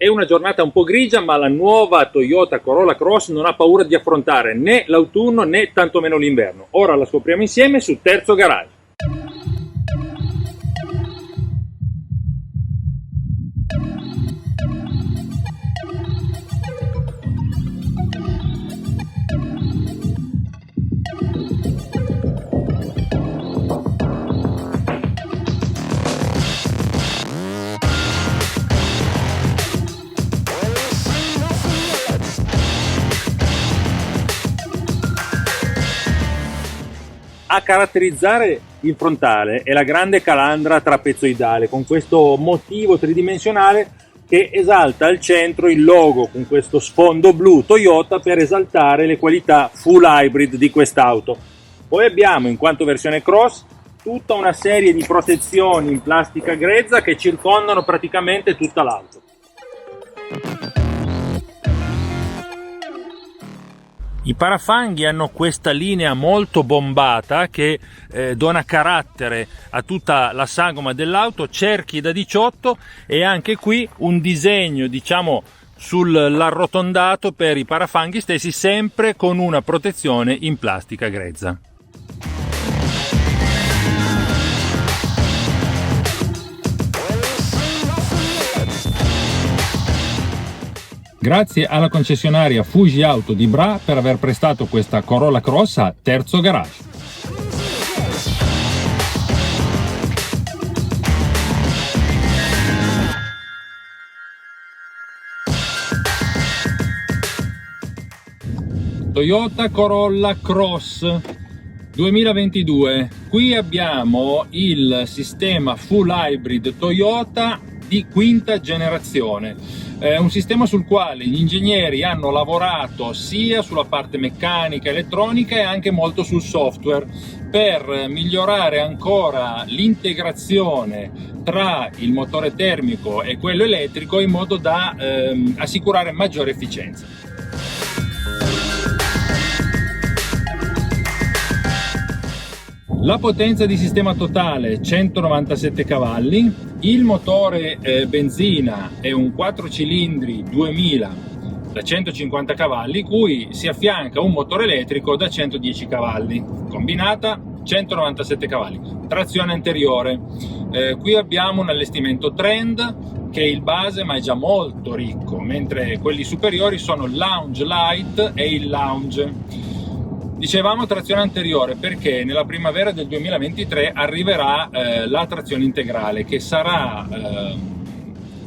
È una giornata un po' grigia, ma la nuova Toyota Corolla Cross non ha paura di affrontare né l'autunno né tantomeno l'inverno. Ora la scopriamo insieme su Terzo Garage. A caratterizzare il frontale è la grande calandra trapezoidale con questo motivo tridimensionale che esalta al centro il logo con questo sfondo blu Toyota per esaltare le qualità full hybrid di quest'auto. Poi abbiamo, in quanto versione cross, tutta una serie di protezioni in plastica grezza che circondano praticamente tutta l'auto. I parafanghi hanno questa linea molto bombata che dona carattere a tutta la sagoma dell'auto, cerchi da 18 e anche qui un disegno sull'arrotondato per i parafanghi stessi, sempre con una protezione in plastica grezza. Grazie alla concessionaria Fuji Auto di Bra per aver prestato questa Corolla Cross a Terzo Garage. Toyota Corolla Cross 2022. Qui abbiamo il sistema full hybrid Toyota di quinta generazione. Un sistema sul quale gli ingegneri hanno lavorato sia sulla parte meccanica, elettronica e anche molto sul software per migliorare ancora l'integrazione tra il motore termico e quello elettrico in modo da assicurare maggiore efficienza. La potenza di sistema totale 197 cavalli, il motore benzina è un 4 cilindri 2000 da 150 cavalli, cui si affianca un motore elettrico da 110 cavalli, combinata 197 cavalli, trazione anteriore. Qui abbiamo un allestimento Trend che è il base ma è già molto ricco, mentre quelli superiori sono il Lounge Light e il Lounge. Dicevamo trazione anteriore perché nella primavera del 2023 arriverà la trazione integrale che sarà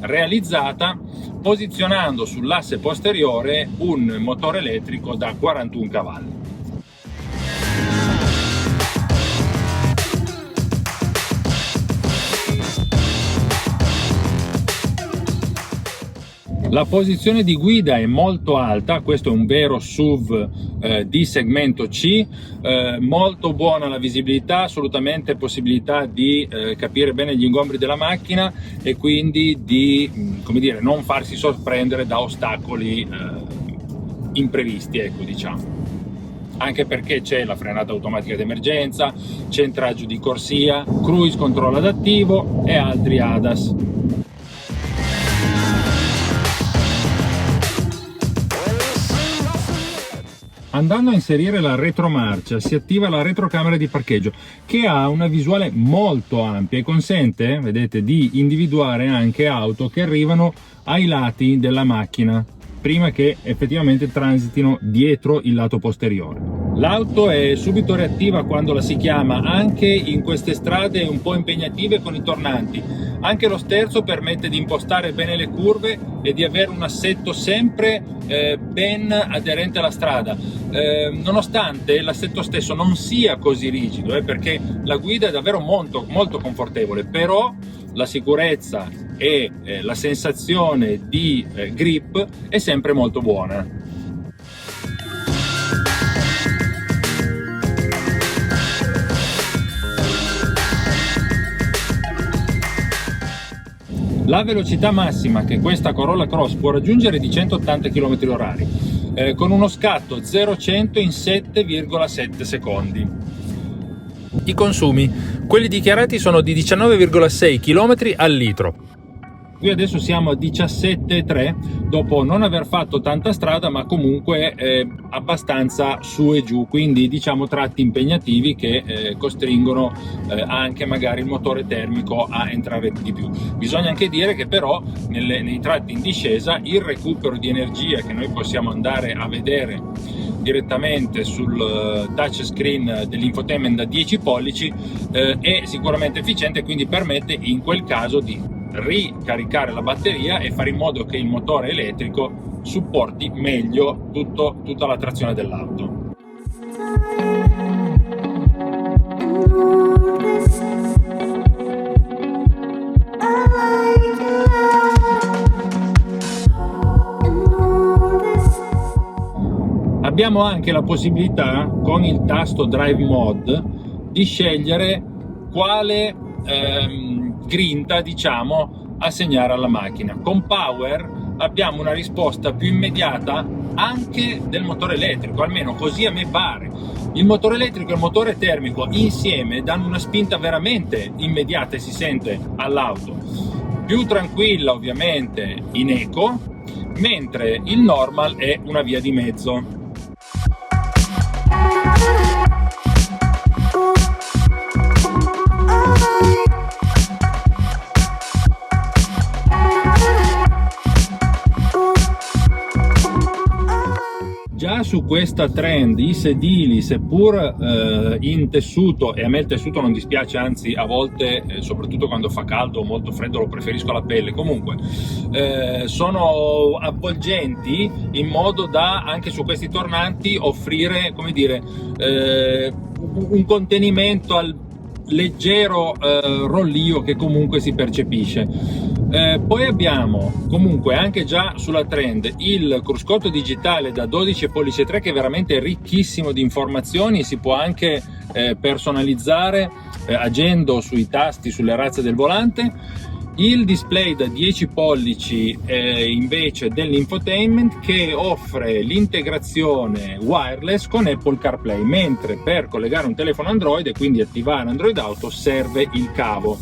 realizzata posizionando sull'asse posteriore un motore elettrico da 41 cavalli. La posizione di guida è molto alta, questo è un vero SUV di segmento C, molto buona la visibilità, assolutamente possibilità di capire bene gli ingombri della macchina e quindi di, come dire, non farsi sorprendere da ostacoli imprevisti, ecco, diciamo. Anche perché c'è la frenata automatica d'emergenza, centraggio di corsia, cruise control adattivo e altri ADAS. Andando a inserire la retromarcia si attiva la retrocamera di parcheggio che ha una visuale molto ampia e consente, vedete, di individuare anche auto che arrivano ai lati della macchina prima che effettivamente transitino dietro il lato posteriore. L'auto è subito reattiva quando la si chiama, anche in queste strade un po' impegnative con i tornanti. Anche lo sterzo permette di impostare bene le curve e di avere un assetto sempre ben aderente alla strada, nonostante l'assetto stesso non sia così rigido, perché la guida è davvero molto, molto confortevole, però la sicurezza e la sensazione di grip è sempre molto buona. La velocità massima che questa Corolla Cross può raggiungere è di 180 km/h, con uno scatto 0-100 in 7,7 secondi. I consumi, quelli dichiarati, sono di 19,6 km al litro. Qui adesso siamo a 17,3 dopo non aver fatto tanta strada, ma comunque abbastanza su e giù, quindi diciamo tratti impegnativi che costringono anche magari il motore termico a entrare di più. Bisogna anche dire che però nei tratti in discesa il recupero di energia che noi possiamo andare a vedere direttamente sul touchscreen dell'infotainment da 10 pollici è sicuramente efficiente, quindi permette in quel caso di ricaricare la batteria e fare in modo che il motore elettrico supporti meglio tutta la trazione dell'auto. Abbiamo anche la possibilità con il tasto Drive Mode di scegliere quale grinta, diciamo, assegnare alla macchina. Con Power abbiamo una risposta più immediata anche del motore elettrico, almeno così a me pare. Il motore elettrico e il motore termico insieme danno una spinta veramente immediata e si sente all'auto. Più tranquilla ovviamente in eco, mentre il normal è una via di mezzo. Già su questa trend i sedili, seppur in tessuto, e a me il tessuto non dispiace, anzi a volte soprattutto quando fa caldo o molto freddo lo preferisco alla pelle, comunque sono avvolgenti in modo da anche su questi tornanti offrire, come dire, un contenimento al leggero rollio che comunque si percepisce. Poi abbiamo comunque anche già sulla trend il cruscotto digitale da 12 pollice 3 che è veramente ricchissimo di informazioni, si può anche personalizzare agendo sui tasti, sulle razze del volante. Il display da 10 pollici invece dell'infotainment che offre l'integrazione wireless con Apple CarPlay, mentre per collegare un telefono Android e quindi attivare Android Auto serve il cavo.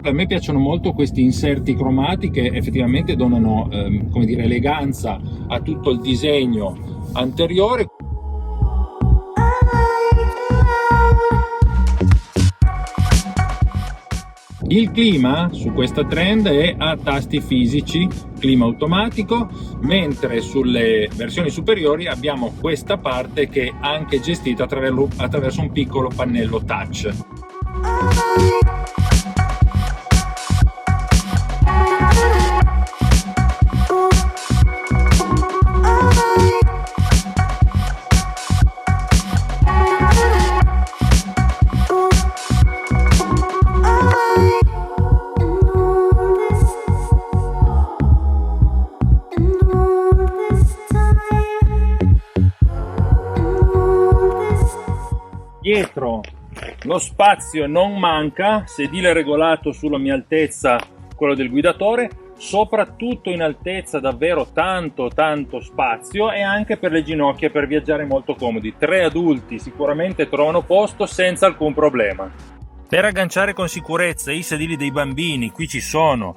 A me piacciono molto questi inserti cromati che effettivamente donano come dire, eleganza a tutto il disegno anteriore. Il clima su questa trend è a tasti fisici, clima automatico, mentre sulle versioni superiori abbiamo questa parte che è anche gestita attraverso un piccolo pannello touch. Dietro lo spazio non manca, sedile regolato sulla mia altezza, quello del guidatore, soprattutto in altezza davvero tanto spazio, e anche per le ginocchia per viaggiare molto comodi. 3 adulti sicuramente trovano posto senza alcun problema. Per agganciare con sicurezza i sedili dei bambini, qui ci sono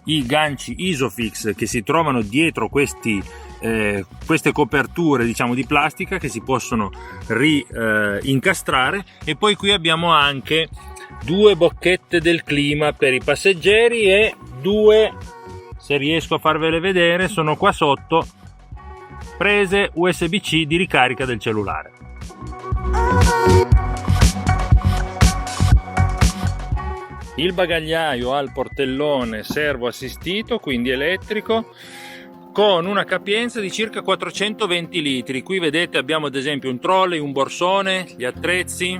i ganci Isofix che si trovano dietro queste coperture, diciamo, di plastica che si possono incastrare, e poi qui abbiamo anche 2 bocchette del clima per i passeggeri e 2, se riesco a farvele vedere, sono qua sotto, prese USB-C di ricarica del cellulare. Il bagagliaio ha il portellone servo assistito, quindi elettrico, con una capienza di circa 420 litri. Qui vedete abbiamo ad esempio un trolley, un borsone, gli attrezzi.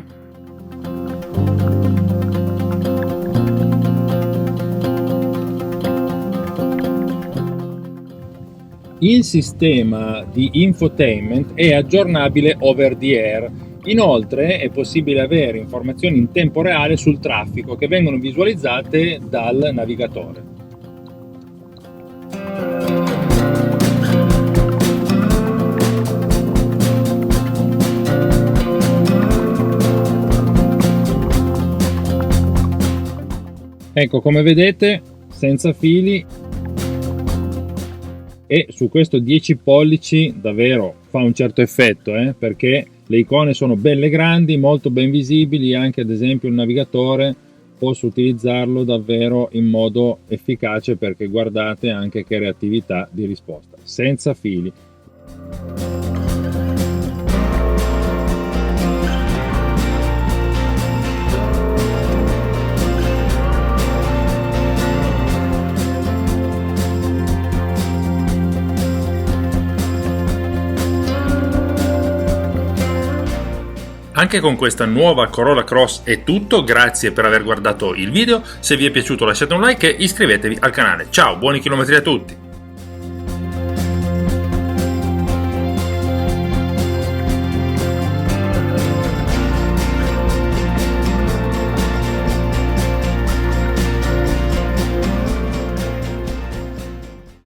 Il sistema di infotainment è aggiornabile over the air. Inoltre è possibile avere informazioni in tempo reale sul traffico che vengono visualizzate dal navigatore. Ecco, come vedete, senza fili, e su questo 10 pollici davvero fa un certo effetto, perché le icone sono belle grandi, molto ben visibili, anche ad esempio il navigatore posso utilizzarlo davvero in modo efficace, perché guardate anche che reattività di risposta, senza fili. Anche con questa nuova Corolla Cross è tutto, grazie per aver guardato il video, se vi è piaciuto lasciate un like e iscrivetevi al canale. Ciao, buoni chilometri a tutti!